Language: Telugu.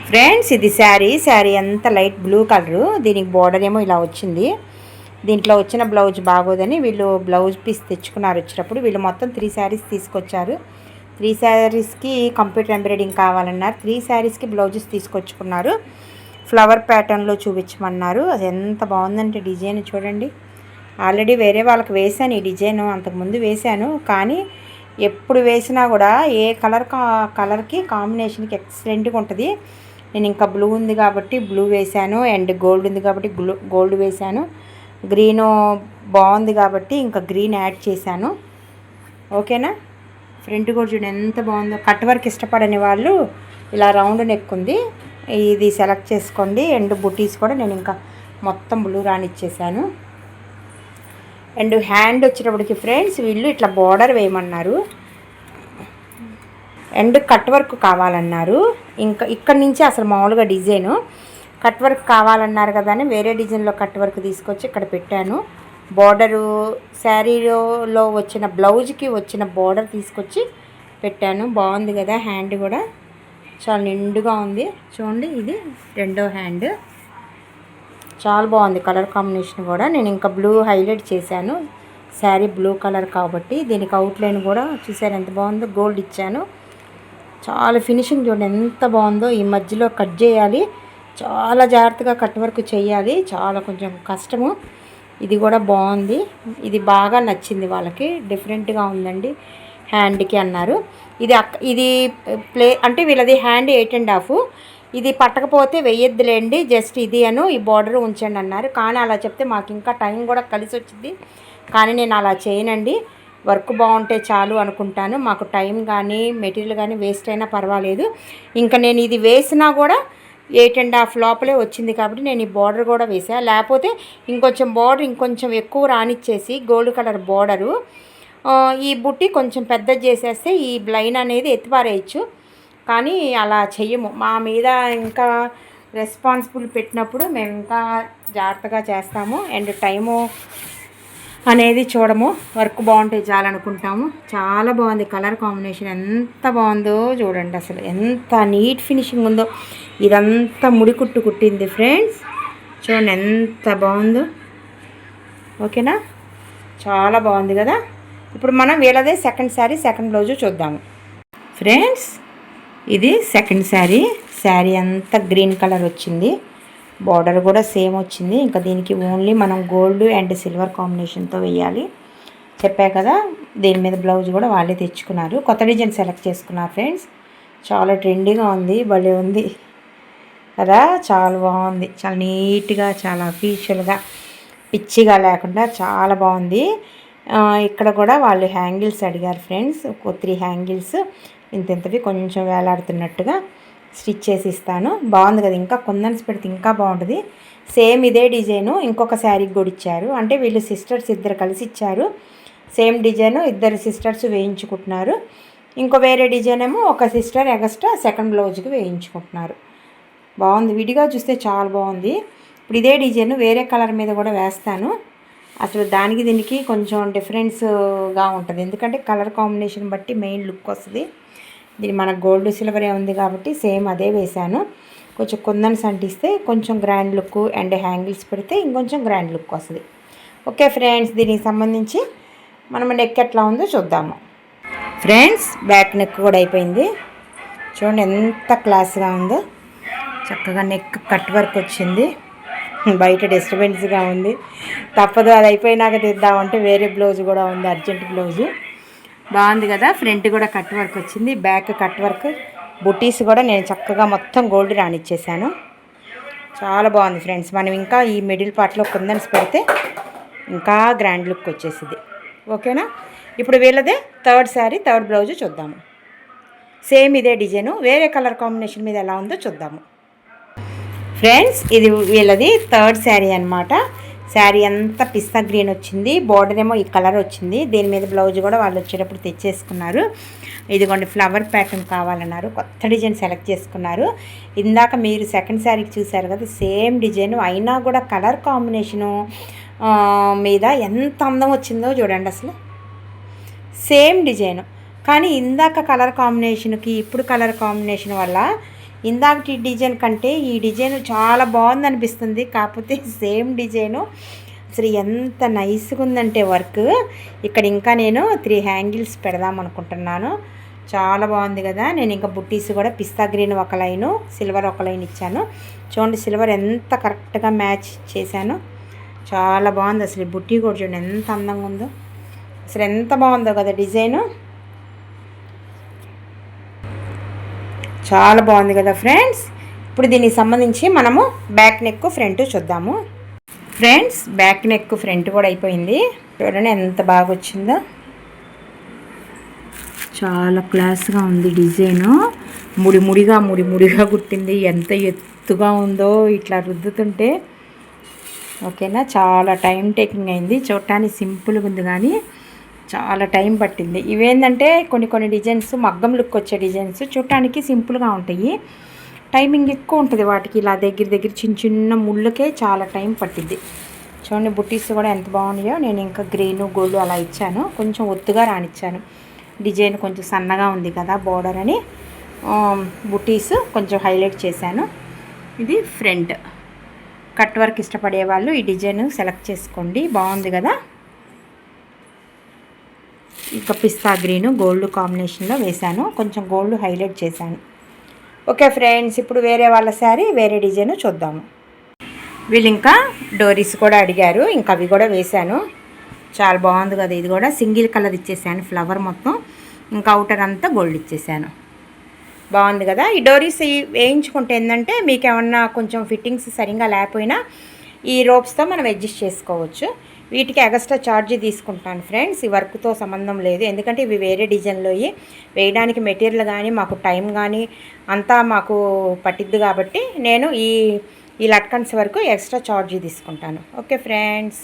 ఫ్రెండ్స్ ఇది శారీ ఎంత లైట్ బ్లూ కలరు. దీనికి బోర్డర్ ఏమో ఇలా వచ్చింది. దీంట్లో వచ్చిన బ్లౌజ్ బాగోదని వీళ్ళు బ్లౌజ్ పీస్ తెచ్చుకున్నారు. వచ్చినప్పుడు వీళ్ళు మొత్తం 3 శారీస్ తీసుకొచ్చారు. 3 శారీస్కి కంప్యూటర్ ఎంబ్రాయిడింగ్ కావాలన్నారు. 3 శారీస్కి బ్లౌజెస్ తీసుకొచ్చుకున్నారు. ఫ్లవర్ ప్యాటర్న్లో చూపించమన్నారు. అది ఎంత బాగుందంటే డిజైన్ చూడండి. ఆల్రెడీ వేరే వాళ్ళకి వేశాను ఈ డిజైన్, అంతకుముందు వేశాను. కానీ ఎప్పుడు వేసినా కూడా ఏ కలర్కి కాంబినేషన్కి ఎక్సలెంట్గా ఉంటుంది. నేను ఇంకా బ్లూ ఉంది కాబట్టి బ్లూ వేశాను, అండ్ గోల్డ్ ఉంది కాబట్టి గోల్డ్ వేశాను. గ్రీను బాగుంది కాబట్టి ఇంకా గ్రీన్ యాడ్ చేశాను. ఓకేనా. ఫ్రంట్ కూడా చూడండి ఎంత బాగుందో. కట్ వర్క్ ఇష్టపడని వాళ్ళు ఇలా రౌండ్ నెక్ ఉంది, ఇది సెలెక్ట్ చేసుకోండి. అండ్ బుటీస్ కూడా నేను ఇంకా మొత్తం బ్లూ రానిచ్చేసాను. అండ్ హ్యాండ్ వచ్చేటప్పటికి ఫ్రెండ్స్ వీళ్ళు ఇట్లా బోర్డర్ వేయమన్నారు. అండ్ కట్ వర్క్ కావాలన్నారు. ఇంకా ఇక్కడి నుంచి అసలు మామూలుగా డిజైను కట్ వర్క్ కావాలన్నారు కదా అని వేరే డిజైన్లో కట్ వర్క్ తీసుకొచ్చి ఇక్కడ పెట్టాను. బోర్డరు శారీలో వచ్చిన బ్లౌజ్కి వచ్చిన బోర్డర్ తీసుకొచ్చి పెట్టాను. బాగుంది కదా. హ్యాండ్ కూడా చాలా నిండుగా ఉంది చూడండి. ఇది రెండో హ్యాండ్ చాలా బాగుంది. కలర్ కాంబినేషన్ కూడా నేను ఇంకా బ్లూ హైలైట్ చేశాను. శారీ బ్లూ కలర్ కాబట్టి దీనికి అవుట్లైన్ కూడా చూసారు ఎంత బాగుందో. గోల్డ్ ఇచ్చాను. చాలా ఫినిషింగ్ చూడండి ఎంత బాగుందో. ఈ మధ్యలో కట్ చేయాలి, చాలా జాగ్రత్తగా కట్ వర్క్ చేయాలి, చాలా కొంచెం కష్టము. ఇది కూడా బాగుంది. ఇది బాగా నచ్చింది వాళ్ళకి. డిఫరెంట్గా ఉందండి హ్యాండ్కి అన్నారు. ఇది అంటే వీళ్ళది హ్యాండ్ 8.5. ఇది పట్టకపోతే వెయ్యొద్దులేండి, జస్ట్ ఇది ఈ బార్డర్ ఉంచండి అన్నారు. కానీ అలా చెప్తే మాకు ఇంకా టైం కూడా కలిసి వచ్చింది. కానీ నేను అలా చేయనండి. వర్క్ బాగుంటే చాలు అనుకుంటాను. మాకు టైం కానీ మెటీరియల్ కానీ వేస్ట్ అయినా పర్వాలేదు. ఇంకా నేను ఇది వేసినా కూడా 8.5 లోపలే వచ్చింది కాబట్టి నేను ఈ బార్డర్ కూడా వేసా. లేకపోతే ఇంకొంచెం ఎక్కువ రానిచ్చేసి గోల్డ్ కలర్ బార్డరు ఈ బుట్టి కొంచెం పెద్దది చేసేస్తే ఈ లైన్ అనేది ఎత్తిపారేయచ్చు. కానీ అలా చెయ్యము. మా మీద ఇంకా రెస్పాన్సిబుల్ పెట్టినప్పుడు మేము ఇంకా జాగ్రత్తగా చేస్తాము. అండ్ టైము అనేది చూడము. వర్క్ బాగుంటే చాలనుకుంటాము. చాలా బాగుంది. కలర్ కాంబినేషన్ ఎంత బాగుందో చూడండి. అసలు ఎంత నీట్ ఫినిషింగ్ ఉందో. ఇదంతా ముడికుట్టు కుట్టింది ఫ్రెండ్స్. చూడండి ఎంత బాగుందో. ఓకేనా. చాలా బాగుంది కదా. ఇప్పుడు మనం వీళ్ళదే సెకండ్ శారీ సెకండ్ బ్లౌజు చూద్దాము ఫ్రెండ్స్. ఇది సెకండ్ శారీ అంతా గ్రీన్ కలర్ వచ్చింది. బార్డర్ కూడా సేమ్ వచ్చింది. ఇంకా దీనికి ఓన్లీ మనం గోల్డ్ అండ్ సిల్వర్ కాంబినేషన్తో వేయాలి చెప్పా కదా. దీని మీద బ్లౌజ్ కూడా వాళ్ళే తెచ్చుకున్నారు. కొత్త డిజైన్ సెలెక్ట్ చేసుకున్నారు ఫ్రెండ్స్. చాలా ట్రెండీగా ఉంది, భలే ఉంది కదా. చాలా బాగుంది. చాలా నీట్గా, చాలా అఫీషియల్గా, పిచ్చిగా లేకుండా చాలా బాగుంది. ఇక్కడ కూడా వాళ్ళు హ్యాంగిల్స్ అడిగారు ఫ్రెండ్స్. 3 హ్యాంగిల్స్ ఇంతవి కొంచెం వేలాడుతున్నట్టుగా స్టిచ్ చేసి ఇస్తాను. బాగుంది కదా. ఇంకా కుందన్స్ పెడితే ఇంకా బాగుంటుంది. సేమ్ ఇదే డిజైను ఇంకొక శారీకి కూడా ఇచ్చారు. అంటే వీళ్ళు సిస్టర్స్ ఇద్దరు కలిసి ఇచ్చారు. సేమ్ డిజైను ఇద్దరు సిస్టర్స్ వేయించుకుంటున్నారు. ఇంకో వేరే డిజైన్ ఏమో ఒక సిస్టర్ ఎగస్ట్రా సెకండ్ బ్లౌజ్కి వేయించుకుంటున్నారు. బాగుంది. విడిగా చూస్తే చాలా బాగుంది. ఇప్పుడు ఇదే డిజైన్ వేరే కలర్ మీద కూడా వేస్తాను. అసలు దానికి దీనికి కొంచెం డిఫరెన్స్గా ఉంటుంది. ఎందుకంటే కలర్ కాంబినేషన్ బట్టి మెయిన్ లుక్ వస్తుంది. దీని మన గోల్డ్ సిల్వరే ఉంది కాబట్టి సేమ్ అదే వేశాను. కొంచెం కుందన్స్ అంటిస్తే కొంచెం గ్రాండ్ లుక్ అండ్ హ్యాంగిల్స్ పెడితే ఇంకొంచెం గ్రాండ్ లుక్ వస్తుంది. Okay friends. దీనికి సంబంధించి మనం నెక్ ఎట్లా ఉందో చూద్దాము ఫ్రెండ్స్. బ్యాక్ నెక్ కూడా అయిపోయింది. చూడండి ఎంత క్లాస్గా ఉందో. చక్కగా నెక్ కట్ వర్క్ వచ్చింది. బయట డిస్టర్బెన్స్గా ఉంది, తప్పదు. అది అయిపోయినాక తెద్దామంటే వేరే బ్లౌజ్ కూడా ఉంది, అర్జెంట్ బ్లౌజు. బాగుంది కదా. ఫ్రంట్ కూడా కట్ వర్క్ వచ్చింది, బ్యాక్ కట్ వర్క్. బుటీస్ కూడా నేను చక్కగా మొత్తం గోల్డ్ రానిచ్చేసాను. చాలా బాగుంది ఫ్రెండ్స్. మనం ఇంకా ఈ మిడిల్ పార్ట్లో కుందన్స్ పెడితే ఇంకా గ్రాండ్ లుక్ వచ్చేసింది. ఓకేనా. ఇప్పుడు వీళ్ళదే థర్డ్ బ్లౌజు చూద్దాము. సేమ్ ఇదే డిజైను వేరే కలర్ కాంబినేషన్ మీద ఎలా ఉందో చూద్దాము ఫ్రెండ్స్. ఇది వీళ్ళది థర్డ్ శారీ అనమాట. శారీ అంతా పిస్తా గ్రీన్ వచ్చింది. బార్డర్ ఏమో ఈ కలర్ వచ్చింది. దీని మీద బ్లౌజ్ కూడా వాళ్ళు వచ్చేటప్పుడు తెచ్చేసుకున్నారు. ఇదిగోండి ఫ్లవర్ ప్యాటర్న్ కావాలన్నారు. కొత్త డిజైన్ సెలెక్ట్ చేసుకున్నారు. ఇందాక మీరు సెకండ్ శారీకి చూసారు కదా, సేమ్ డిజైన్ అయినా కూడా కలర్ కాంబినేషను మీద ఎంత అందం వచ్చిందో చూడండి. అసలు సేమ్ డిజైను, కానీ ఇందాక కలర్ కాంబినేషన్కి ఇప్పుడు కలర్ కాంబినేషన్ వల్ల ఇందాకటి డిజైన్ కంటే ఈ డిజైన్ చాలా బాగుంది అనిపిస్తుంది. కాకపోతే సేమ్ డిజైను అసలు ఎంత నైస్గా ఉందంటే వర్క్. ఇక్కడ ఇంకా నేను 3 హ్యాంగిల్స్ పెడదాం అనుకుంటున్నాను. చాలా బాగుంది కదా. నేను ఇంకా బుట్టీస్ కూడా పిస్తా గ్రీన్ ఒక లైను, సిల్వర్ ఒక లైన్ ఇచ్చాను. చూడండి సిల్వర్ ఎంత కరెక్ట్గా మ్యాచ్ చేశాను. చాలా బాగుంది అసలు. ఈ బుట్టీ కూడా చూడండి ఎంత అందంగా ఉందో. అసలు ఎంత బాగుందో కదా డిజైను. చాలా బాగుంది కదా ఫ్రెండ్స్. ఇప్పుడు దీనికి సంబంధించి మనము బ్యాక్ నెక్ ఫ్రంట్ చూద్దాము. ఫ్రెండ్స్ బ్యాక్ నెక్ ఫ్రంట్ కూడా అయిపోయింది. చూడండి ఎంత బాగా వచ్చిందో. చాలా క్లాస్గా ఉంది డిజైను. ముడిముడిగా కుట్టింది. ఎంత ఎత్తుగా ఉందో ఇట్లా రుద్దుతుంటే. ఓకేనా, చాలా టైం టేకింగ్ అయింది. చూడటానికి సింపుల్గా ఉంది కానీ చాలా టైం పట్టింది. ఇవేంటంటే కొన్ని డిజైన్స్ మగ్గం లుక్ వచ్చే డిజైన్స్ చూడటానికి సింపుల్గా ఉంటాయి, టైమింగ్ ఎక్కువ ఉంటుంది వాటికి. ఇలా దగ్గర చిన్న ముళ్ళకే చాలా టైం పట్టింది. చూడండి బుట్టీస్ కూడా ఎంత బాగున్నాయో. నేను ఇంకా గ్రీను గోల్డ్ అలా ఇచ్చాను, కొంచెం ఒత్తుగా రానిచ్చాను. డిజైన్ కొంచెం సన్నగా ఉంది కదా బోర్డర్ అని బుట్టీస్ కొంచెం హైలైట్ చేశాను. ఇది ఫ్రంట్. కట్ వర్క్ ఇష్టపడే వాళ్ళు ఈ డిజైన్ సెలెక్ట్ చేసుకోండి, బాగుంది కదా. ఇంకా పిస్తా గ్రీను గోల్డ్ కాంబినేషన్లో వేశాను, కొంచెం గోల్డ్ హైలైట్ చేశాను. ఓకే ఫ్రెండ్స్, ఇప్పుడు వేరే వాళ్ళ శారీ వేరే డిజైన్ చూద్దాము. వీళ్ళు ఇంకా డోరీస్ కూడా అడిగారు, ఇంకా అవి కూడా వేశాను. చాలా బాగుంది కదా. ఇది కూడా సింగిల్ కలర్ ఇచ్చేసాను, ఫ్లవర్ మొత్తం. ఇంకా అవుటర్ అంతా గోల్డ్ ఇచ్చేసాను. బాగుంది కదా. ఈ డోరీస్ వేయించుకుంటే ఏంటంటే మీకు ఏమన్నా కొంచెం ఫిట్టింగ్స్ సరిగ్గా లేకపోయినా ఈ రోప్స్తో మనం అడ్జస్ట్ చేసుకోవచ్చు. వీటికి ఎక్స్ట్రా ఛార్జ్ తీసుకుంటాను ఫ్రెండ్స్. ఈ వర్క్తో సంబంధం లేదు, ఎందుకంటే ఇవి వేరే డిజైన్లో వేయడానికి మెటీరియల్ కానీ మాకు టైం కానీ అంతా మాకు పట్టిద్దు కాబట్టి నేను ఈ లట్కన్స్ వరకు ఎక్స్ట్రా ఛార్జ్ తీసుకుంటాను. Okay friends.